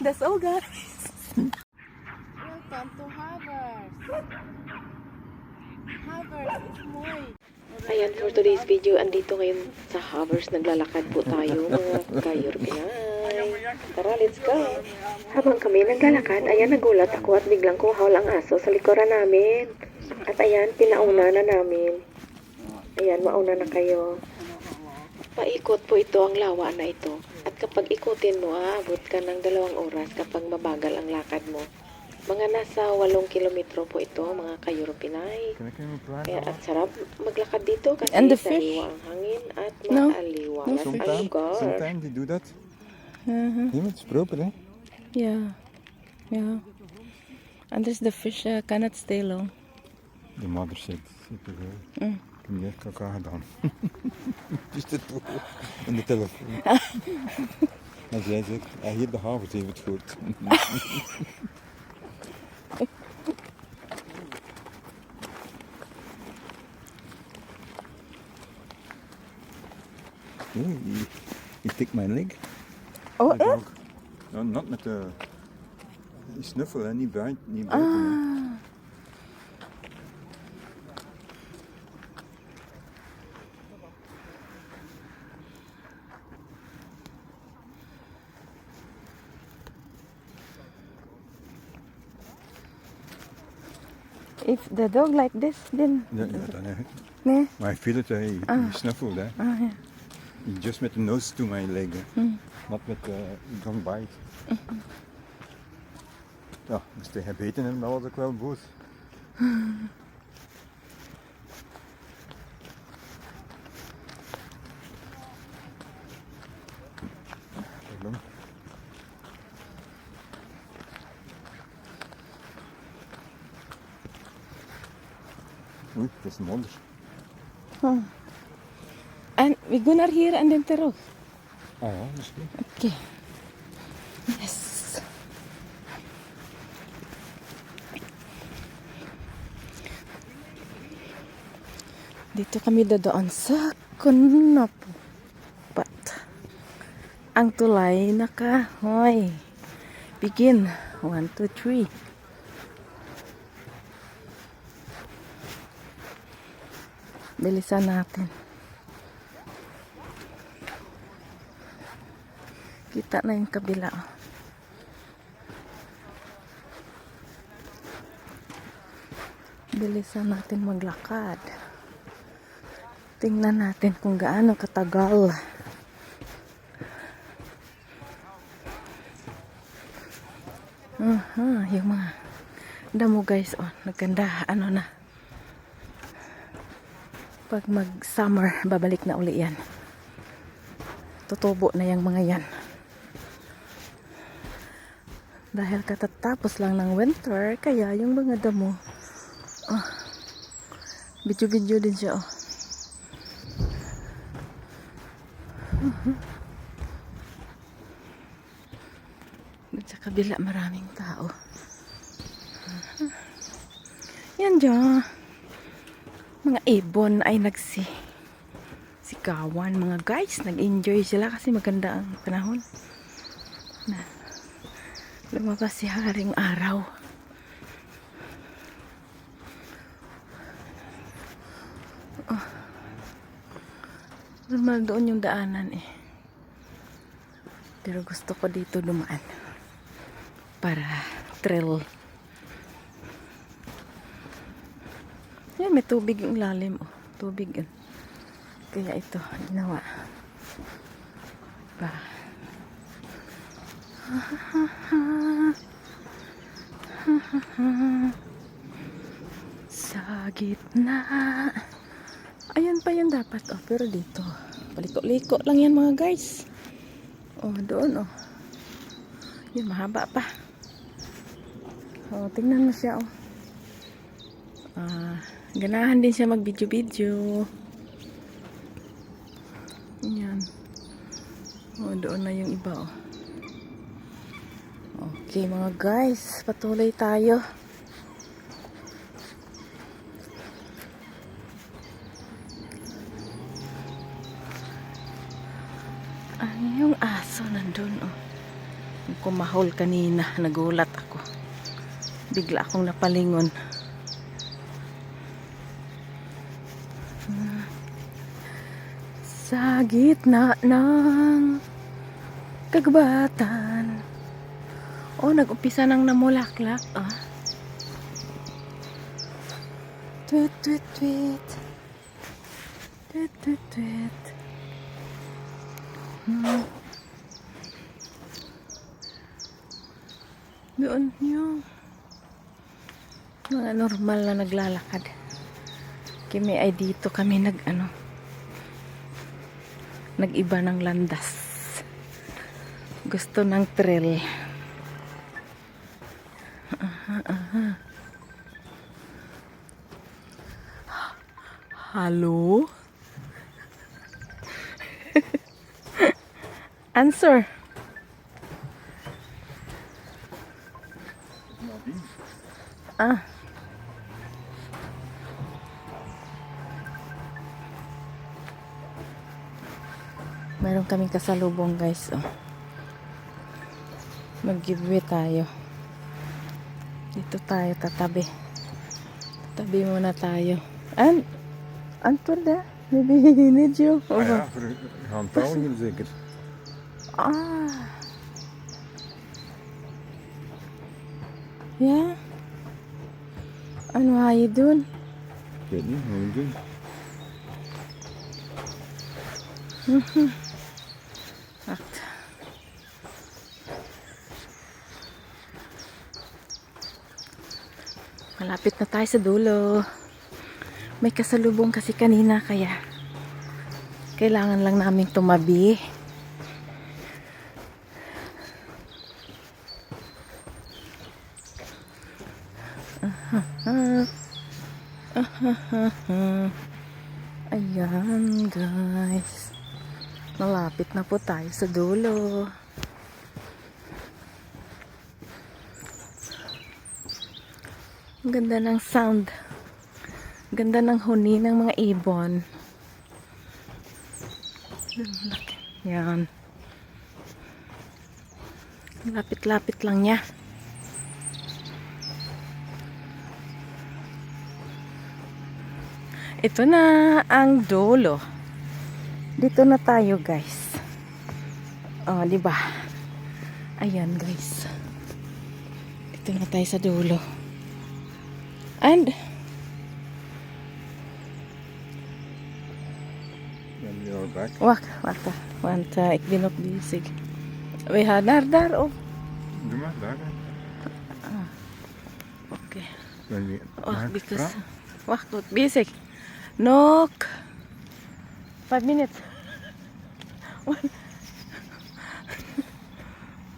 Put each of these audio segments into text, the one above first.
That's all, guys. Welcome to Havers. Havers is Moy. Ayan, for today's video, andito ngayon sa Havers. Naglalakad po tayo, mga ka-Europeanay. Tara, let's go! Habang kami naglalakad, ayan, nagulat ako at biglang kuhaw ang aso sa likuran namin. At ayan, pinauna na namin. Ayan, mauna na kayo. Paikot po ito ang lawa na ito. At kapag ikutin mo, aabot ka ng 2 oras kapag mabagal ang lakad mo. Mga nasa 8 kilometro po ito, mga ka-Europinay. Kaya at sarap maglakad dito kasi sariwa ang hangin at maaliwang at ang lugar. Sometimes they do that. Yeah, it's proper, eh? Yeah. Yeah. And there's the fish cannot stay long. De mother said, ik heb niet elkaar gedaan. Dus dat in de telefoon. En zij zegt, hier de havens heeft het gehoord. Je tikt mijn leg. Oh, My dog. No, not met de snuffel, hè? Niet buiten. Niet buiten hè. If the dog like this, then... Ja, dan hè. Nee. Maar I feel it, hij snuffelt, hè. Yeah. He just met the nose to my leg, hè. Not met don't bite. Ja, moest hij gebeten hebben, dan was ik wel boos. Pardon. Oei, het is een modder. And we go naar hier en dan terug. Ah ja, dat is goed. Okay. Yes. Dito kami dadaan sa Kunapat. Ang tulay na kahoy. Begin. 1, 2, 3. Bilisan natin. Kita na yung kabila. Bilisan natin maglakad. Tingnan natin kung gaano katagal. Yung mga damo guys, oh, naganda, ano na. Pag mag-summer, babalik na uli yan. Tutubo na yung mga yan. Dahil katatapos lang ng winter, kaya yung mga damo, oh, video-video din siya, oh. Sa kabila maraming tao. Yan dyan. Mga ibon ay sigawan mga guys. Nag-enjoy sila kasi maganda ang panahon. Na lumabas si Haring Araw. Oh. Normal doon yung daanan eh. Pero gusto ko dito dumaan. Para trail. Yan, may tubig yung lalim. Oh, tubig yun. Kaya ito, ginawa. Pa. Sa gitna. Ayan pa yun dapat. Oh, pero dito. Paliko-liko lang yan mga guys. Oh, doon oh. Yan, mahaba pa. Oh, tingnan mo siya oh. Ganahan din siya mag-video-video. Yan. Oh, doon na yung iba oh. Okay mga guys, patuloy tayo. Yung aso nandun oh. Nung kumahol kanina, nagulat ako. Bigla akong napalingon. Sa gitna ng kagubatan. Oh, nag-umpisa nang namulaklak. Tweet, tweet, tweet. Tweet, tweet, tweet. Doon yung mga normal na naglalakad. Kimi ay dito kami nag-iba ng landas. Gusto ng trail. Hello? Answer. Meron kaming kasalubong, guys. Mag-giveaway tayo. Dito tayo tatabi. Tatabi muna tayo. Antwoord hè? Maybe he needs you. Ja, voor de handtrouwen hier zeker. Ja? Ano ga je doen? Ik weet niet, wat moet ik doen? Wacht. Malapit na tayo sa dulo. May kasalubong kasi kanina kaya kailangan lang naming tumabi. Ayan, guys. Malapit na po tayo sa dulo. Ang ganda ng sound. Ang ganda ng huni ng mga ibon. Yan. Lapit-lapit lang niya. Ito na ang dulo. Dito na tayo, guys. Oh, di ba? Ayan, guys. Dito na tayo sa dulo. And En you're back. wacht. Want ik ben ook bezig. We gaan daar op. Doe maar, daar. Oké. Dan weer Wacht, naar because... Fra. Wacht, wat bezig. Nog 5 minutes.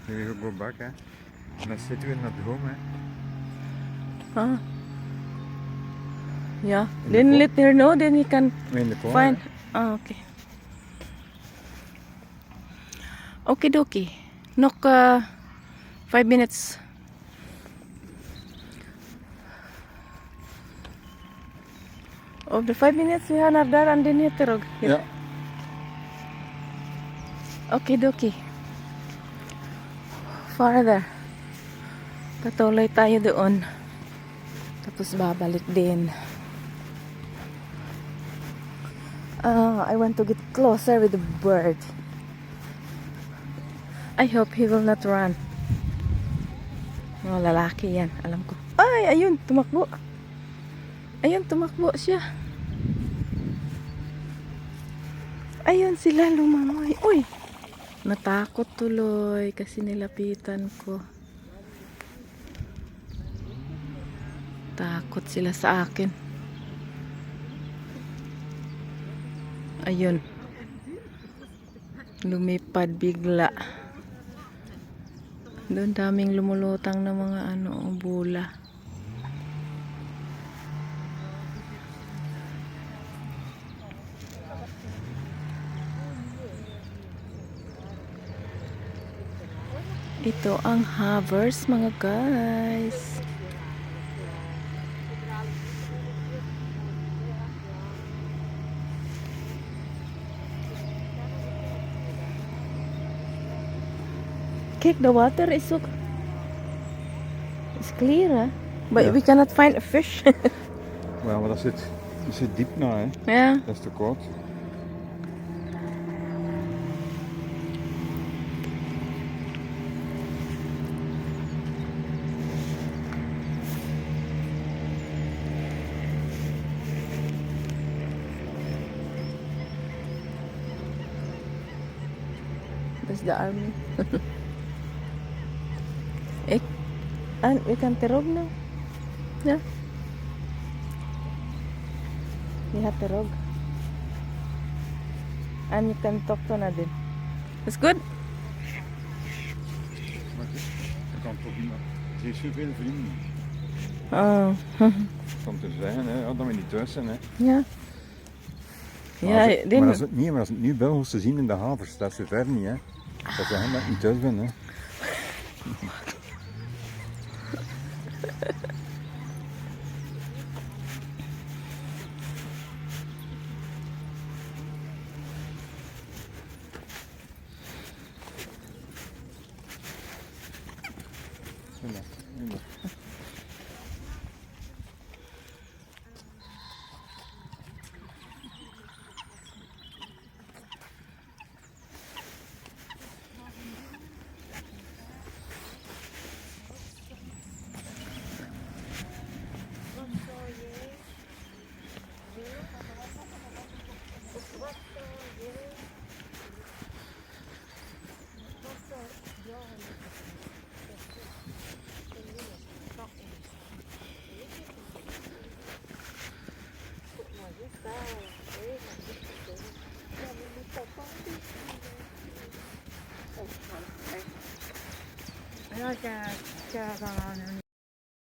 Then we go back, hè. En dan zitten we naar home, hè. Ah. Yeah. In the Then co- let her know, then he can In de corner. find. Ah, okay. Okay, dokie. Nog 5 minutes. Over 5 minutes we gaan naar daar en dan hier terug. Ja. Okay, dokie. Farther. Patuloy tayo doon. Tapos babalik din. I want to get closer with the bird. I hope he will not run. Mga lalaki yan, alam ko. Ay, ayun, tumakbo. Ayun, tumakbo siya. Ayun sila lumangoy. Uy, natakot tuloy kasi nilapitan ko. Takot sila sa akin. Ayun. Lumipad bigla. Doon daming lumulutang na mga bula. Ito ang hovers, mga guys. Cake, the water is so... It's clear, huh? But Yeah. we cannot find a fish. Well, maar dat zit diep nou, hè. Yeah. Dat is te koud. That's the army. And we can terog now. Yeah. We have terog. And you can talk to Nadine. It's good. Maar je kan toch niet... Ze heeft zoveel vrienden. Oh. Om te zeggen, hè, ja, dat we niet thuis zijn. Hè. Ja. Maar Ja, als, die- maar als, het, nee, maar als het nu Belgisch te zien in de havens, dat is te ver niet. Hè. Dat zeggen dat ik niet thuis ben. Hè. Voilà, voilà. Nó cha con